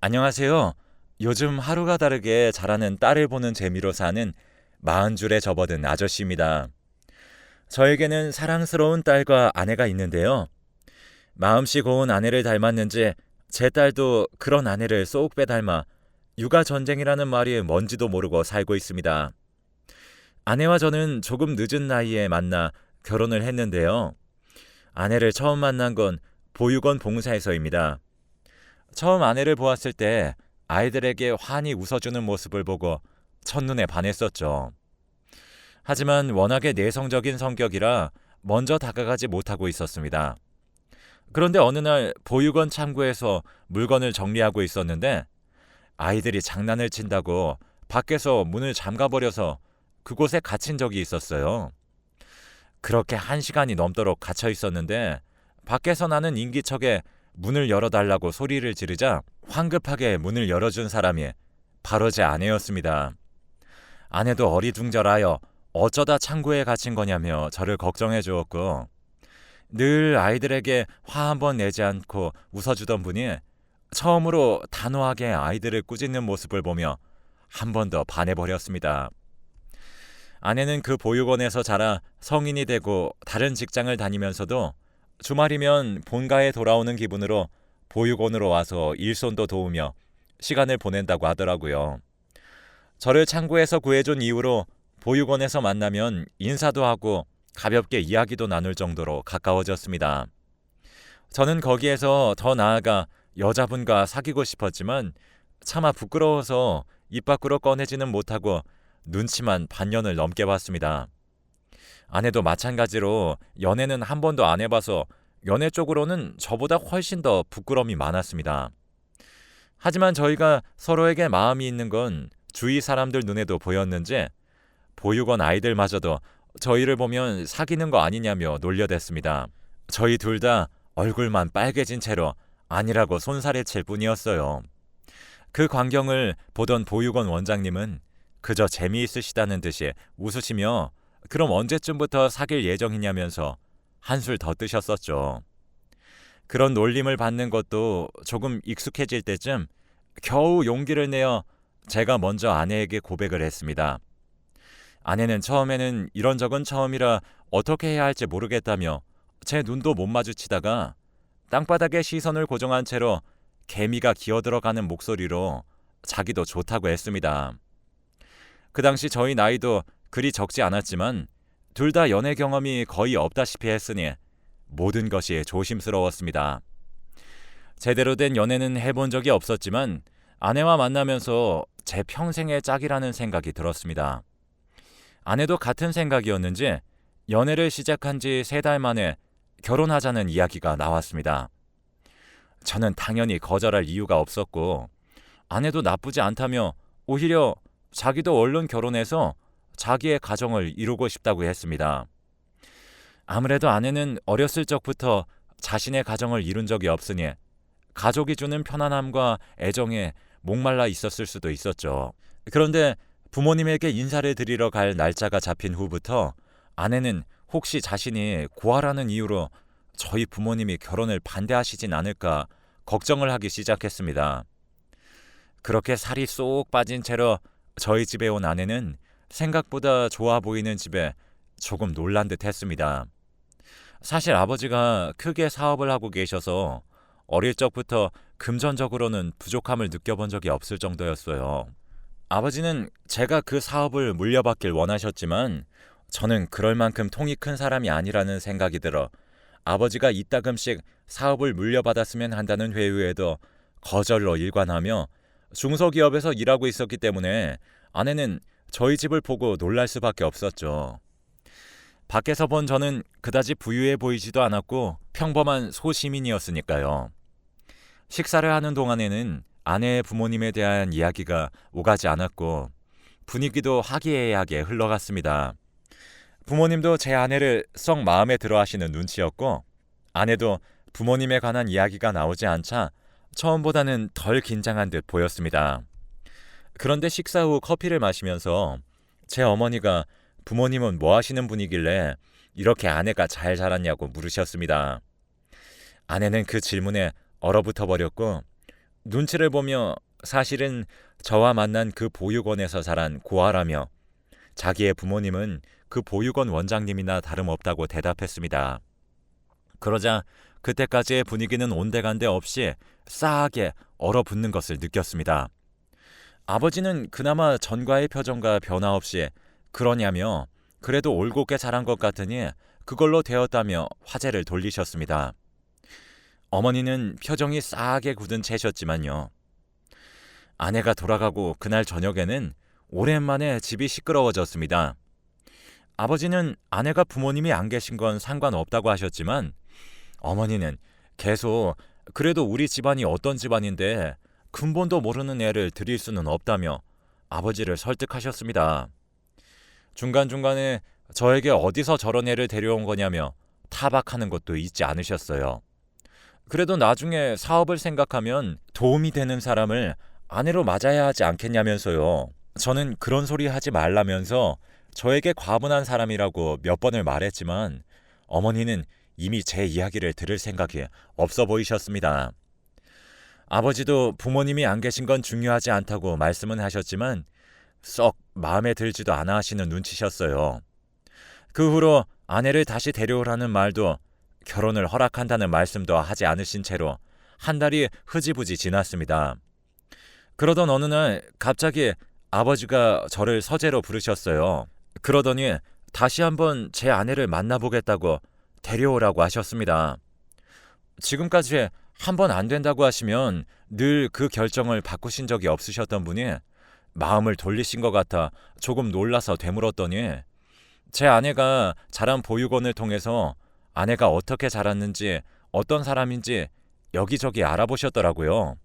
안녕하세요. 요즘 하루가 다르게 자라는 딸을 보는 재미로 사는 40줄에 접어든 아저씨입니다. 저에게는 사랑스러운 딸과 아내가 있는데요. 마음씨 고운 아내를 닮았는지 제 딸도 그런 아내를 쏙 빼닮아 육아 전쟁이라는 말이 뭔지도 모르고 살고 있습니다. 아내와 저는 조금 늦은 나이에 만나 결혼을 했는데요. 아내를 처음 만난 건 보육원 봉사에서입니다. 처음 아내를 보았을 때 아이들에게 환히 웃어주는 모습을 보고 첫눈에 반했었죠. 하지만 워낙에 내성적인 성격이라 먼저 다가가지 못하고 있었습니다. 그런데 어느 날 보육원 창구에서 물건을 정리하고 있었는데 아이들이 장난을 친다고 밖에서 문을 잠가버려서 그곳에 갇힌 적이 있었어요. 그렇게 1시간이 넘도록 갇혀 있었는데 밖에서 나는 인기척에 문을 열어달라고 소리를 지르자 황급하게 문을 열어준 사람이 바로 제 아내였습니다. 아내도 어리둥절하여 어쩌다 창고에 갇힌 거냐며 저를 걱정해 주었고 늘 아이들에게 화 한 번 내지 않고 웃어주던 분이 처음으로 단호하게 아이들을 꾸짖는 모습을 보며 한 번 더 반해버렸습니다. 아내는 그 보육원에서 자라 성인이 되고 다른 직장을 다니면서도 주말이면 본가에 돌아오는 기분으로 보육원으로 와서 일손도 도우며 시간을 보낸다고 하더라고요. 저를 창고에서 구해준 이후로 보육원에서 만나면 인사도 하고 가볍게 이야기도 나눌 정도로 가까워졌습니다. 저는 거기에서 더 나아가 여자분과 사귀고 싶었지만 차마 부끄러워서 입 밖으로 꺼내지는 못하고 눈치만 반년을 넘게 봤습니다. 아내도 마찬가지로 연애는 한 번도 안 해봐서 연애 쪽으로는 저보다 훨씬 더 부끄러움이 많았습니다. 하지만 저희가 서로에게 마음이 있는 건 주위 사람들 눈에도 보였는지 보육원 아이들마저도 저희를 보면 사귀는 거 아니냐며 놀려댔습니다. 저희 둘 다 얼굴만 빨개진 채로 아니라고 손살에 칠 뿐이었어요. 그 광경을 보던 보육원 원장님은 그저 재미있으시다는 듯이 웃으시며 그럼 언제쯤부터 사귈 예정이냐면서 한술 더 뜨셨었죠. 그런 놀림을 받는 것도 조금 익숙해질 때쯤 겨우 용기를 내어 제가 먼저 아내에게 고백을 했습니다. 아내는 처음에는 이런 적은 처음이라 어떻게 해야 할지 모르겠다며 제 눈도 못 마주치다가 땅바닥에 시선을 고정한 채로 개미가 기어들어가는 목소리로 자기도 좋다고 했습니다. 그 당시 저희 나이도 그리 적지 않았지만 둘 다 연애 경험이 거의 없다시피 했으니 모든 것이 조심스러웠습니다. 제대로 된 연애는 해본 적이 없었지만 아내와 만나면서 제 평생의 짝이라는 생각이 들었습니다. 아내도 같은 생각이었는지 연애를 시작한 지 3달 만에 결혼하자는 이야기가 나왔습니다. 저는 당연히 거절할 이유가 없었고 아내도 나쁘지 않다며 오히려 자기도 얼른 결혼해서 자기의 가정을 이루고 싶다고 했습니다. 아무래도 아내는 어렸을 적부터 자신의 가정을 이룬 적이 없으니 가족이 주는 편안함과 애정에 목말라 있었을 수도 있었죠. 그런데 부모님에게 인사를 드리러 갈 날짜가 잡힌 후부터 아내는 혹시 자신이 고아라는 이유로 저희 부모님이 결혼을 반대하시진 않을까 걱정을 하기 시작했습니다. 그렇게 살이 쏙 빠진 채로 저희 집에 온 아내는 생각보다 좋아 보이는 집에 조금 놀란 듯 했습니다. 사실 아버지가 크게 사업을 하고 계셔서 어릴 적부터 금전적으로는 부족함을 느껴본 적이 없을 정도였어요. 아버지는 제가 그 사업을 물려받길 원하셨지만 저는 그럴 만큼 통이 큰 사람이 아니라는 생각이 들어 아버지가 이따금씩 사업을 물려받았으면 한다는 회유에도 거절로 일관하며 중소기업에서 일하고 있었기 때문에 아내는 저희 집을 보고 놀랄 수밖에 없었죠. 밖에서 본 저는 그다지 부유해 보이지도 않았고 평범한 소시민이었으니까요. 식사를 하는 동안에는 아내의 부모님에 대한 이야기가 오가지 않았고 분위기도 화기애애하게 흘러갔습니다. 부모님도 제 아내를 썩 마음에 들어 하시는 눈치였고 아내도 부모님에 관한 이야기가 나오지 않자 처음보다는 덜 긴장한 듯 보였습니다. 그런데 식사 후 커피를 마시면서 제 어머니가 부모님은 뭐 하시는 분이길래 이렇게 아내가 잘 자랐냐고 물으셨습니다. 아내는 그 질문에 얼어붙어 버렸고 눈치를 보며 사실은 저와 만난 그 보육원에서 자란 고아라며 자기의 부모님은 그 보육원 원장님이나 다름없다고 대답했습니다. 그러자 그때까지의 분위기는 온데간데 없이 싸하게 얼어붙는 것을 느꼈습니다. 아버지는 그나마 전과의 표정과 변화 없이 그러냐며 그래도 올곧게 자란 것 같으니 그걸로 되었다며 화제를 돌리셨습니다. 어머니는 표정이 싸하게 굳은 채셨지만요. 아내가 돌아가고 그날 저녁에는 오랜만에 집이 시끄러워졌습니다. 아버지는 아내가 부모님이 안 계신 건 상관없다고 하셨지만 어머니는 계속 그래도 우리 집안이 어떤 집안인데 근본도 모르는 애를 들일 수는 없다며 아버지를 설득하셨습니다. 중간중간에 저에게 어디서 저런 애를 데려온 거냐며 타박하는 것도 잊지 않으셨어요. 그래도 나중에 사업을 생각하면 도움이 되는 사람을 아내로 맞아야 하지 않겠냐면서요. 저는 그런 소리 하지 말라면서 저에게 과분한 사람이라고 몇 번을 말했지만 어머니는 이미 제 이야기를 들을 생각이 없어 보이셨습니다. 아버지도 부모님이 안 계신 건 중요하지 않다고 말씀은 하셨지만 썩 마음에 들지도 않아 하시는 눈치셨어요. 그 후로 아내를 다시 데려오라는 말도 결혼을 허락한다는 말씀도 하지 않으신 채로 한 달이 흐지부지 지났습니다. 그러던 어느 날 갑자기 아버지가 저를 서재로 부르셨어요. 그러더니 다시 한번 제 아내를 만나보겠다고 데려오라고 하셨습니다. 지금까지 한 번 안 된다고 하시면 늘 그 결정을 바꾸신 적이 없으셨던 분이 마음을 돌리신 것 같아 조금 놀라서 되물었더니 제 아내가 자란 보육원을 통해서 아내가 어떻게 자랐는지 어떤 사람인지 여기저기 알아보셨더라고요.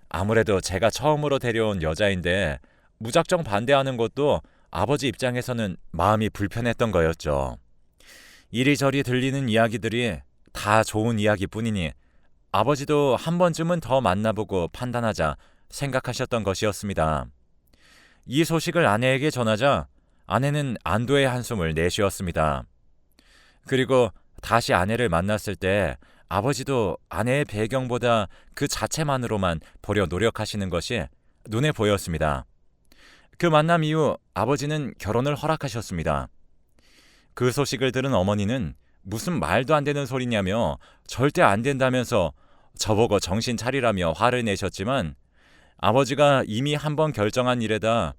아무래도 제가 처음으로 데려온 여자인데 무작정 반대하는 것도 아버지 입장에서는 마음이 불편했던 거였죠. 이리저리 들리는 이야기들이 다 좋은 이야기뿐이니 아버지도 한 번쯤은 더 만나보고 판단하자 생각하셨던 것이었습니다. 이 소식을 아내에게 전하자 아내는 안도의 한숨을 내쉬었습니다. 그리고 다시 아내를 만났을 때 아버지도 아내의 배경보다 그 자체만으로만 보려 노력하시는 것이 눈에 보였습니다. 그 만남 이후 아버지는 결혼을 허락하셨습니다. 그 소식을 들은 어머니는 무슨 말도 안 되는 소리냐며 절대 안 된다면서 저보고 정신 차리라며 화를 내셨지만 아버지가 이미 한번 결정한 일에다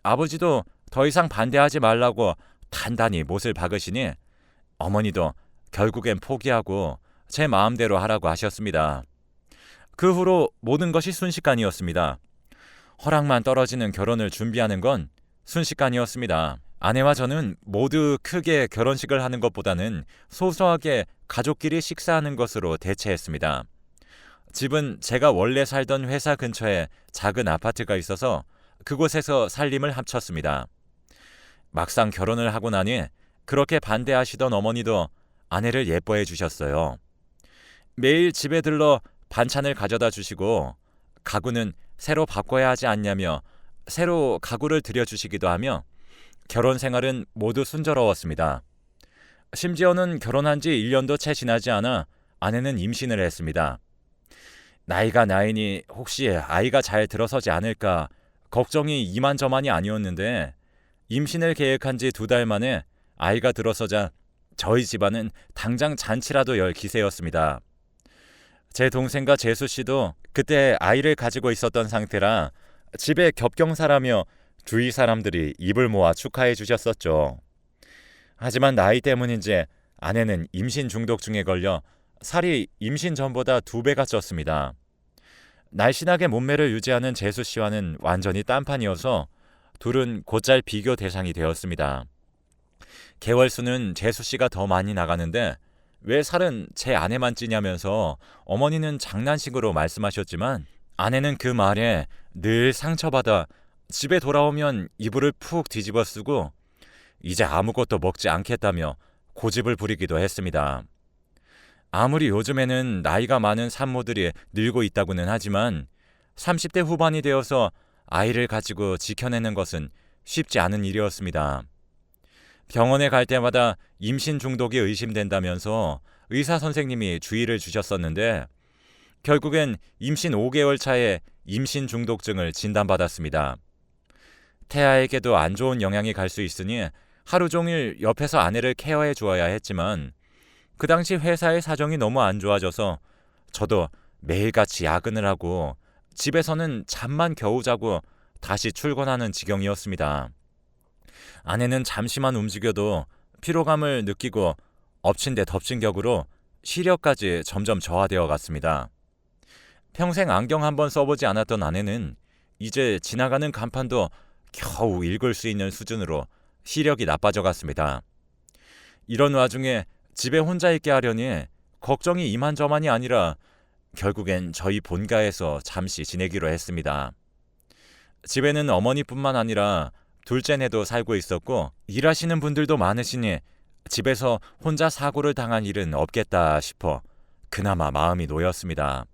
아버지도 더 이상 반대하지 말라고 단단히 못을 박으시니 어머니도 결국엔 포기하고 제 마음대로 하라고 하셨습니다. 그 후로 모든 것이 순식간이었습니다. 허락만 떨어지는 결혼을 준비하는 건 순식간이었습니다. 아내와 저는 모두 크게 결혼식을 하는 것보다는 소소하게 가족끼리 식사하는 것으로 대체했습니다. 집은 제가 원래 살던 회사 근처에 작은 아파트가 있어서 그곳에서 살림을 합쳤습니다. 막상 결혼을 하고 나니 그렇게 반대하시던 어머니도 아내를 예뻐해 주셨어요. 매일 집에 들러 반찬을 가져다 주시고 가구는 새로 바꿔야 하지 않냐며 새로 가구를 들여주시기도 하며 결혼 생활은 모두 순조로웠습니다. 심지어는 결혼한 지 1년도 채 지나지 않아 아내는 임신을 했습니다. 나이가 나이니 혹시 아이가 잘 들어서지 않을까 걱정이 이만저만이 아니었는데 임신을 계획한 지 2달 만에 아이가 들어서자 저희 집안은 당장 잔치라도 열 기세였습니다. 제 동생과 재수 씨도 그때 아이를 가지고 있었던 상태라 집에 겹경사라며 주위 사람들이 입을 모아 축하해 주셨었죠. 하지만 나이 때문인지 아내는 임신 중독증에 걸려 살이 임신 전보다 2배가 쪘습니다. 날씬하게 몸매를 유지하는 재수 씨와는 완전히 딴판이어서 둘은 곧잘 비교 대상이 되었습니다. 개월 수는 재수 씨가 더 많이 나가는데 왜 살은 제 아내만 찌냐면서 어머니는 장난식으로 말씀하셨지만 아내는 그 말에 늘 상처받아 집에 돌아오면 이불을 푹 뒤집어 쓰고 이제 아무것도 먹지 않겠다며 고집을 부리기도 했습니다. 아무리 요즘에는 나이가 많은 산모들이 늘고 있다고는 하지만 30대 후반이 되어서 아이를 가지고 지켜내는 것은 쉽지 않은 일이었습니다. 병원에 갈 때마다 임신 중독이 의심된다면서 의사 선생님이 주의를 주셨었는데 결국엔 임신 5개월 차에 임신 중독증을 진단받았습니다. 태아에게도 안 좋은 영향이 갈 수 있으니 하루 종일 옆에서 아내를 케어해 주어야 했지만 그 당시 회사의 사정이 너무 안 좋아져서 저도 매일같이 야근을 하고 집에서는 잠만 겨우 자고 다시 출근하는 지경이었습니다. 아내는 잠시만 움직여도 피로감을 느끼고 엎친 데 덮친 격으로 시력까지 점점 저하되어 갔습니다. 평생 안경 한번 써보지 않았던 아내는 이제 지나가는 간판도 겨우 읽을 수 있는 수준으로 시력이 나빠져 갔습니다. 이런 와중에 집에 혼자 있게 하려니 걱정이 이만저만이 아니라 결국엔 저희 본가에서 잠시 지내기로 했습니다. 집에는 어머니뿐만 아니라 둘째네도 살고 있었고 일하시는 분들도 많으시니 집에서 혼자 사고를 당한 일은 없겠다 싶어 그나마 마음이 놓였습니다.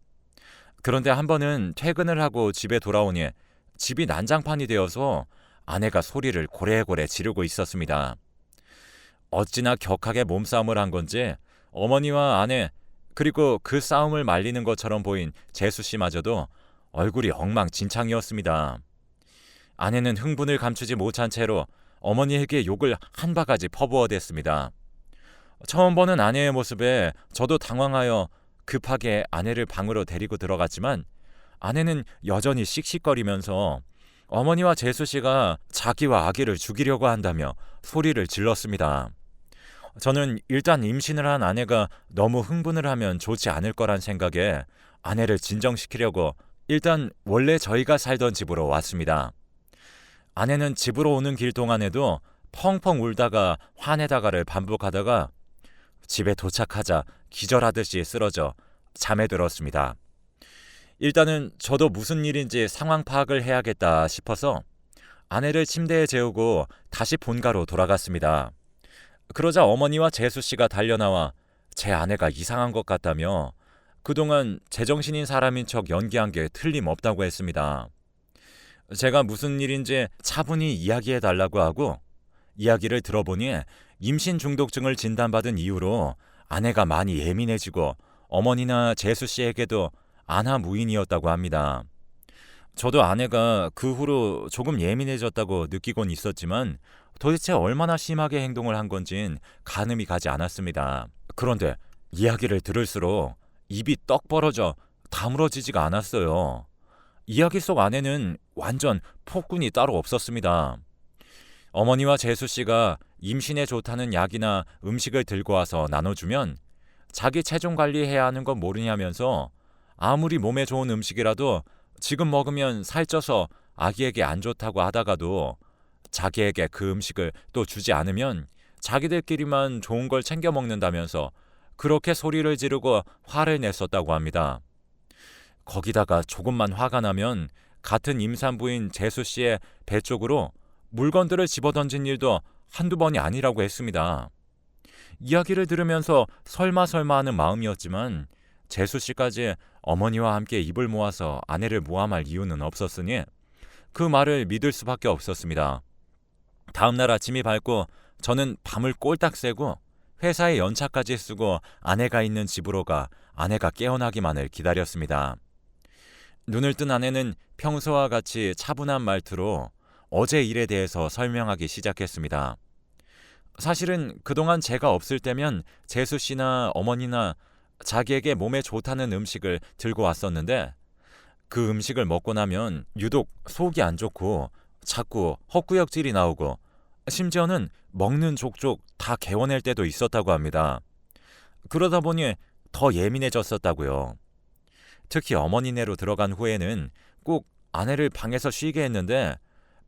그런데 한 번은 퇴근을 하고 집에 돌아오니 집이 난장판이 되어서 아내가 소리를 고래고래 지르고 있었습니다. 어찌나 격하게 몸싸움을 한 건지 어머니와 아내 그리고 그 싸움을 말리는 것처럼 보인 재수 씨마저도 얼굴이 엉망진창이었습니다. 아내는 흥분을 감추지 못한 채로 어머니에게 욕을 한 바가지 퍼부어댔습니다. 처음 보는 아내의 모습에 저도 당황하여 급하게 아내를 방으로 데리고 들어갔지만 아내는 여전히 씩씩거리면서 어머니와 재수 씨가 자기와 아기를 죽이려고 한다며 소리를 질렀습니다. 저는 일단 임신을 한 아내가 너무 흥분을 하면 좋지 않을 거란 생각에 아내를 진정시키려고 일단 원래 저희가 살던 집으로 왔습니다. 아내는 집으로 오는 길 동안에도 펑펑 울다가 화내다가를 반복하다가 집에 도착하자 기절하듯이 쓰러져 잠에 들었습니다. 일단은 저도 무슨 일인지 상황 파악을 해야겠다 싶어서 아내를 침대에 재우고 다시 본가로 돌아갔습니다. 그러자 어머니와 재수 씨가 달려나와 제 아내가 이상한 것 같다며 그동안 제정신인 사람인 척 연기한 게 틀림없다고 했습니다. 제가 무슨 일인지 차분히 이야기해 달라고 하고 이야기를 들어보니 임신 중독증을 진단받은 이후로 아내가 많이 예민해지고 어머니나 재수 씨에게도 안하무인이었다고 합니다. 저도 아내가 그 후로 조금 예민해졌다고 느끼곤 있었지만 도대체 얼마나 심하게 행동을 한 건진 가늠이 가지 않았습니다. 그런데 이야기를 들을수록 입이 떡 벌어져 다물어지지가 않았어요. 이야기 속 아내는 완전 폭군이 따로 없었습니다. 어머니와 재수 씨가 임신에 좋다는 약이나 음식을 들고 와서 나눠주면 자기 체중 관리해야 하는 건 모르냐면서 아무리 몸에 좋은 음식이라도 지금 먹으면 살쪄서 아기에게 안 좋다고 하다가도 자기에게 그 음식을 또 주지 않으면 자기들끼리만 좋은 걸 챙겨 먹는다면서 그렇게 소리를 지르고 화를 냈었다고 합니다. 거기다가 조금만 화가 나면 같은 임산부인 재수 씨의 배 쪽으로 물건들을 집어던진 일도 한두 번이 아니라고 했습니다. 이야기를 들으면서 설마 하는 마음이었지만 재수 씨까지 어머니와 함께 입을 모아서 아내를 모함할 이유는 없었으니 그 말을 믿을 수밖에 없었습니다. 다음 날 아침이 밝고 저는 밤을 꼴딱 새고 회사에 연차까지 쓰고 아내가 있는 집으로 가 아내가 깨어나기만을 기다렸습니다. 눈을 뜬 아내는 평소와 같이 차분한 말투로 어제 일에 대해서 설명하기 시작했습니다. 사실은 그동안 제가 없을 때면 재수 씨나 어머니나 자기에게 몸에 좋다는 음식을 들고 왔었는데 그 음식을 먹고 나면 유독 속이 안 좋고 자꾸 헛구역질이 나오고 심지어는 먹는 족족 다 개워낼 때도 있었다고 합니다. 그러다 보니 더 예민해졌었다고요. 특히 어머니네로 들어간 후에는 꼭 아내를 방에서 쉬게 했는데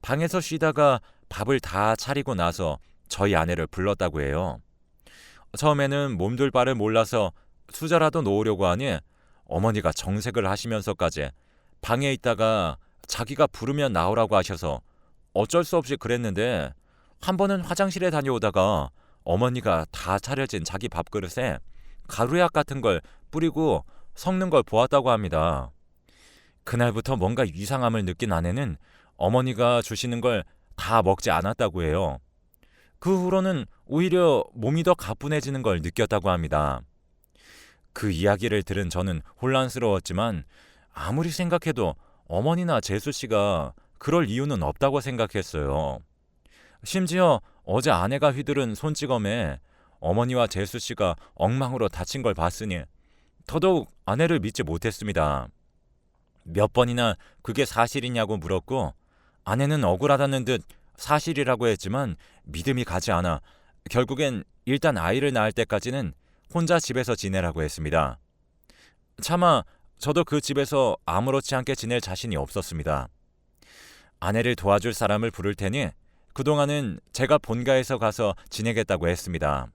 방에서 쉬다가 밥을 다 차리고 나서 저희 아내를 불렀다고 해요. 처음에는 몸둘 바를 몰라서 수저라도 놓으려고 하니 어머니가 정색을 하시면서까지 방에 있다가 자기가 부르면 나오라고 하셔서 어쩔 수 없이 그랬는데 한 번은 화장실에 다녀오다가 어머니가 다 차려진 자기 밥그릇에 가루약 같은 걸 뿌리고 섞는 걸 보았다고 합니다. 그날부터 뭔가 이상함을 느낀 아내는 어머니가 주시는 걸 다 먹지 않았다고 해요. 그 후로는 오히려 몸이 더 가뿐해지는 걸 느꼈다고 합니다. 그 이야기를 들은 저는 혼란스러웠지만 아무리 생각해도 어머니나 재수 씨가 그럴 이유는 없다고 생각했어요. 심지어 어제 아내가 휘두른 손찌검에 어머니와 재수 씨가 엉망으로 다친 걸 봤으니 더더욱 아내를 믿지 못했습니다. 몇 번이나 그게 사실이냐고 물었고 아내는 억울하다는 듯 사실이라고 했지만 믿음이 가지 않아 결국엔 일단 아이를 낳을 때까지는 혼자 집에서 지내라고 했습니다. 차마 저도 그 집에서 아무렇지 않게 지낼 자신이 없었습니다. 아내를 도와줄 사람을 부를 테니 그동안은 제가 본가에서 가서 지내겠다고 했습니다.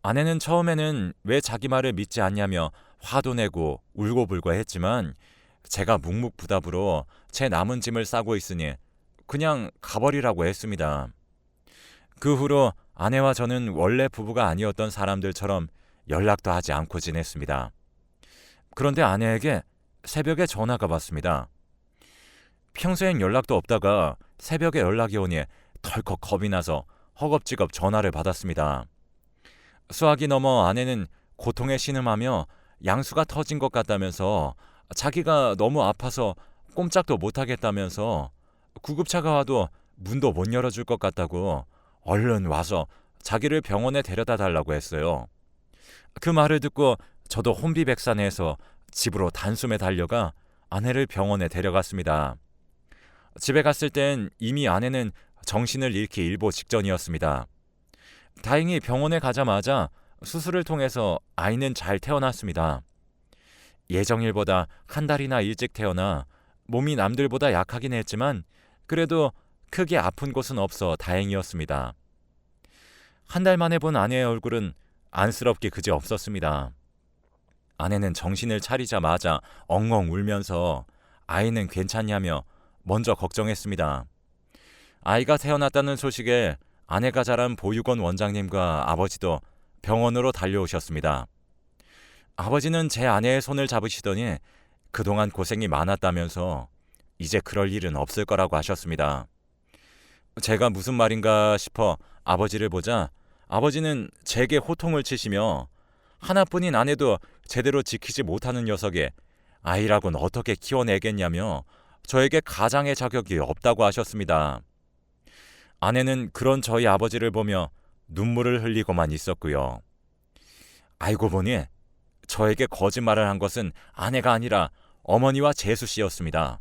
아내는 처음에는 왜 자기 말을 믿지 않냐며 화도 내고 울고불고 했지만 제가 묵묵부답으로 제 남은 짐을 싸고 있으니 그냥 가버리라고 했습니다. 그 후로 아내와 저는 원래 부부가 아니었던 사람들처럼 연락도 하지 않고 지냈습니다. 그런데 아내에게 새벽에 전화가 왔습니다. 평소엔 연락도 없다가 새벽에 연락이 오니 덜컥 겁이 나서 허겁지겁 전화를 받았습니다. 수학이 넘어 아내는 고통에 신음하며 양수가 터진 것 같다면서 자기가 너무 아파서 꼼짝도 못하겠다면서 구급차가 와도 문도 못 열어줄 것 같다고 얼른 와서 자기를 병원에 데려다 달라고 했어요. 그 말을 듣고 저도 혼비백산해서 집으로 단숨에 달려가 아내를 병원에 데려갔습니다. 집에 갔을 땐 이미 아내는 정신을 잃기 일보 직전이었습니다. 다행히 병원에 가자마자 수술을 통해서 아이는 잘 태어났습니다. 예정일보다 한 달이나 일찍 태어나 몸이 남들보다 약하긴 했지만 그래도 크게 아픈 곳은 없어 다행이었습니다. 한 달 만에 본 아내의 얼굴은 안쓰럽기 그지 없었습니다. 아내는 정신을 차리자마자 엉엉 울면서 아이는 괜찮냐며 먼저 걱정했습니다. 아이가 태어났다는 소식에 아내가 자란 보육원 원장님과 아버지도 병원으로 달려오셨습니다. 아버지는 제 아내의 손을 잡으시더니 그동안 고생이 많았다면서 이제 그럴 일은 없을 거라고 하셨습니다. 제가 무슨 말인가 싶어 아버지를 보자 아버지는 제게 호통을 치시며 하나뿐인 아내도 제대로 지키지 못하는 녀석에 아이라고는 어떻게 키워내겠냐며 저에게 가장의 자격이 없다고 하셨습니다. 아내는 그런 저희 아버지를 보며 눈물을 흘리고만 있었고요. 알고 보니 저에게 거짓말을 한 것은 아내가 아니라 어머니와 재수 씨였습니다.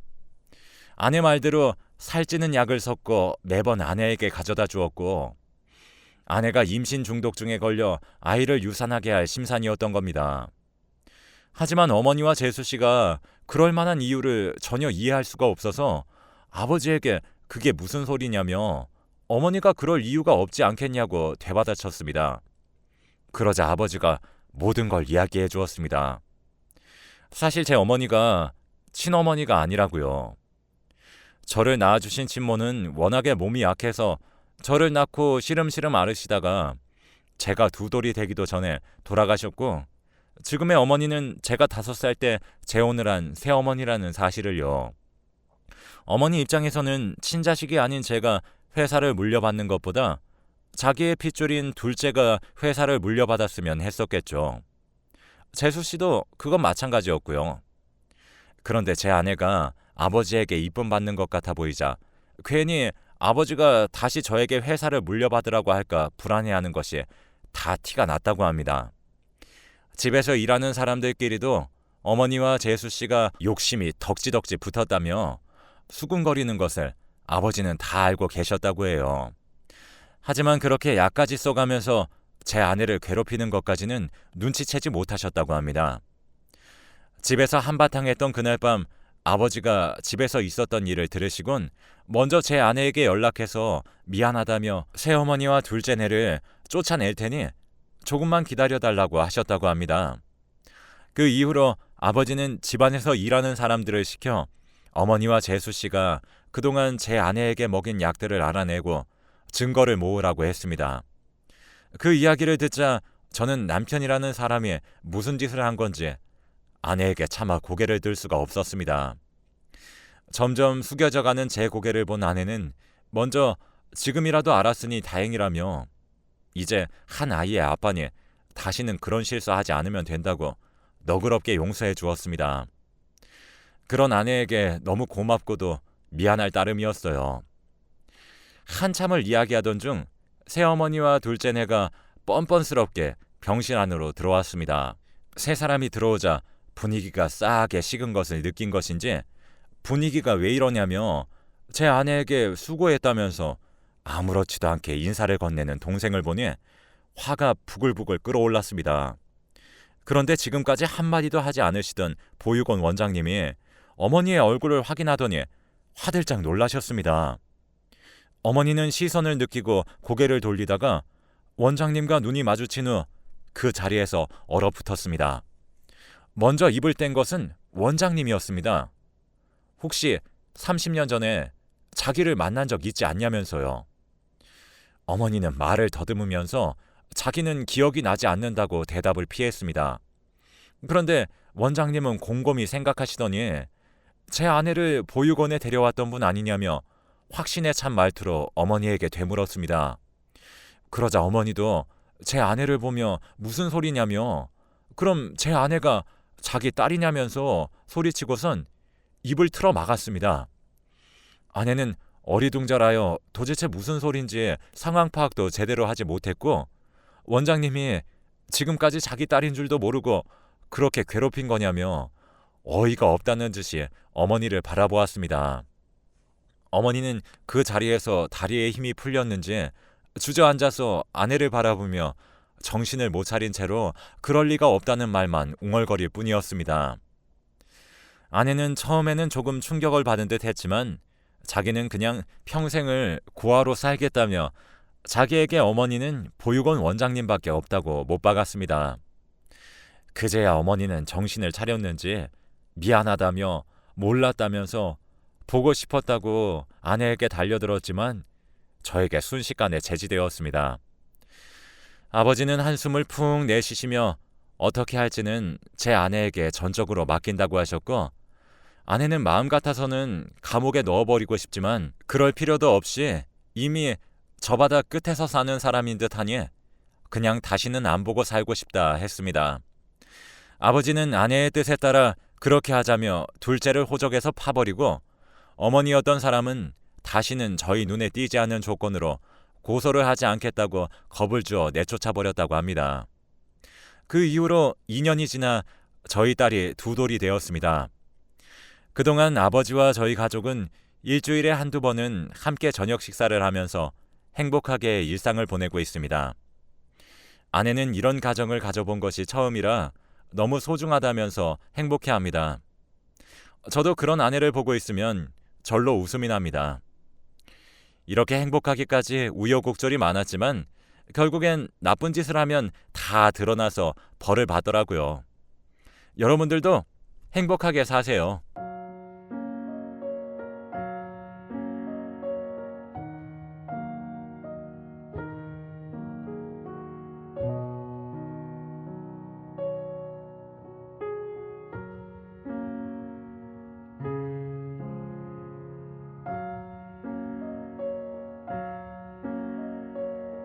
아내 말대로 살찌는 약을 섞어 매번 아내에게 가져다 주었고 아내가 임신 중독증에 걸려 아이를 유산하게 할 심산이었던 겁니다. 하지만 어머니와 재수 씨가 그럴 만한 이유를 전혀 이해할 수가 없어서 아버지에게 그게 무슨 소리냐며 어머니가 그럴 이유가 없지 않겠냐고 되받아쳤습니다. 그러자 아버지가 모든 걸 이야기해 주었습니다. 사실 제 어머니가 친어머니가 아니라고요. 저를 낳아주신 친모는 워낙에 몸이 약해서 저를 낳고 시름시름 앓으시다가 제가 두 돌이 되기도 전에 돌아가셨고 지금의 어머니는 제가 5살 때 재혼을 한 새어머니라는 사실을요. 어머니 입장에서는 친자식이 아닌 제가 회사를 물려받는 것보다 자기의 핏줄인 둘째가 회사를 물려받았으면 했었겠죠. 재수 씨도 그건 마찬가지였고요. 그런데 제 아내가 아버지에게 이쁨 받는 것 같아 보이자 괜히 아버지가 다시 저에게 회사를 물려받으라고 할까 불안해하는 것이 다 티가 났다고 합니다. 집에서 일하는 사람들끼리도 어머니와 재수 씨가 욕심이 덕지덕지 붙었다며 수군거리는 것을 아버지는 다 알고 계셨다고 해요. 하지만 그렇게 약까지 써가면서 제 아내를 괴롭히는 것까지는 눈치채지 못하셨다고 합니다. 집에서 한바탕 했던 그날 밤 아버지가 집에서 있었던 일을 들으시곤 먼저 제 아내에게 연락해서 미안하다며 새어머니와 둘째네를 쫓아낼 테니 조금만 기다려달라고 하셨다고 합니다. 그 이후로 아버지는 집안에서 일하는 사람들을 시켜 어머니와 재수 씨가 그동안 제 아내에게 먹인 약들을 알아내고 증거를 모으라고 했습니다. 그 이야기를 듣자 저는 남편이라는 사람이 무슨 짓을 한 건지 아내에게 차마 고개를 들 수가 없었습니다. 점점 숙여져가는 제 고개를 본 아내는 먼저 지금이라도 알았으니 다행이라며 이제 한 아이의 아빠니 다시는 그런 실수하지 않으면 된다고 너그럽게 용서해 주었습니다. 그런 아내에게 너무 고맙고도 미안할 따름이었어요. 한참을 이야기하던 중 새어머니와 둘째네가 뻔뻔스럽게 병실 안으로 들어왔습니다. 세 사람이 들어오자 분위기가 싸하게 식은 것을 느낀 것인지 분위기가 왜 이러냐며 제 아내에게 수고했다면서 아무렇지도 않게 인사를 건네는 동생을 보니 화가 부글부글 끓어올랐습니다. 그런데 지금까지 한마디도 하지 않으시던 보육원 원장님이 어머니의 얼굴을 확인하더니 화들짝 놀라셨습니다. 어머니는 시선을 느끼고 고개를 돌리다가 원장님과 눈이 마주친 후 그 자리에서 얼어붙었습니다. 먼저 입을 뗀 것은 원장님이었습니다. 혹시 30년 전에 자기를 만난 적 있지 않냐면서요. 어머니는 말을 더듬으면서 자기는 기억이 나지 않는다고 대답을 피했습니다. 그런데 원장님은 곰곰이 생각하시더니 제 아내를 보육원에 데려왔던 분 아니냐며 확신에 찬 말투로 어머니에게 되물었습니다. 그러자 어머니도 제 아내를 보며 무슨 소리냐며 그럼 제 아내가 자기 딸이냐면서 소리치고선 입을 틀어 막았습니다. 아내는 어리둥절하여 도대체 무슨 소린지 상황 파악도 제대로 하지 못했고 원장님이 지금까지 자기 딸인 줄도 모르고 그렇게 괴롭힌 거냐며 어이가 없다는 듯이 어머니를 바라보았습니다. 어머니는 그 자리에서 다리에 힘이 풀렸는지 주저앉아서 아내를 바라보며 정신을 못 차린 채로 그럴 리가 없다는 말만 웅얼거릴 뿐이었습니다. 아내는 처음에는 조금 충격을 받은 듯 했지만 자기는 그냥 평생을 고아로 살겠다며 자기에게 어머니는 보육원 원장님밖에 없다고 못 박았습니다. 그제야 어머니는 정신을 차렸는지 미안하다며 몰랐다면서 보고 싶었다고 아내에게 달려들었지만 저에게 순식간에 제지되었습니다. 아버지는 한숨을 푹 내쉬시며 어떻게 할지는 제 아내에게 전적으로 맡긴다고 하셨고 아내는 마음 같아서는 감옥에 넣어버리고 싶지만 그럴 필요도 없이 이미 저 바다 끝에서 사는 사람인 듯하니 그냥 다시는 안 보고 살고 싶다 했습니다. 아버지는 아내의 뜻에 따라 그렇게 하자며 둘째를 호적에서 파버리고 어머니였던 사람은 다시는 저희 눈에 띄지 않는 조건으로 고소를 하지 않겠다고 겁을 주어 내쫓아버렸다고 합니다. 그 이후로 2년이 지나 저희 딸이 두 돌이 되었습니다. 그동안 아버지와 저희 가족은 일주일에 한두 번은 함께 저녁 식사를 하면서 행복하게 일상을 보내고 있습니다. 아내는 이런 가정을 가져본 것이 처음이라 너무 소중하다면서 행복해합니다. 저도 그런 아내를 보고 있으면 절로 웃음이 납니다. 이렇게 행복하기까지 우여곡절이 많았지만 결국엔 나쁜 짓을 하면 다 드러나서 벌을 받더라고요. 여러분들도 행복하게 사세요.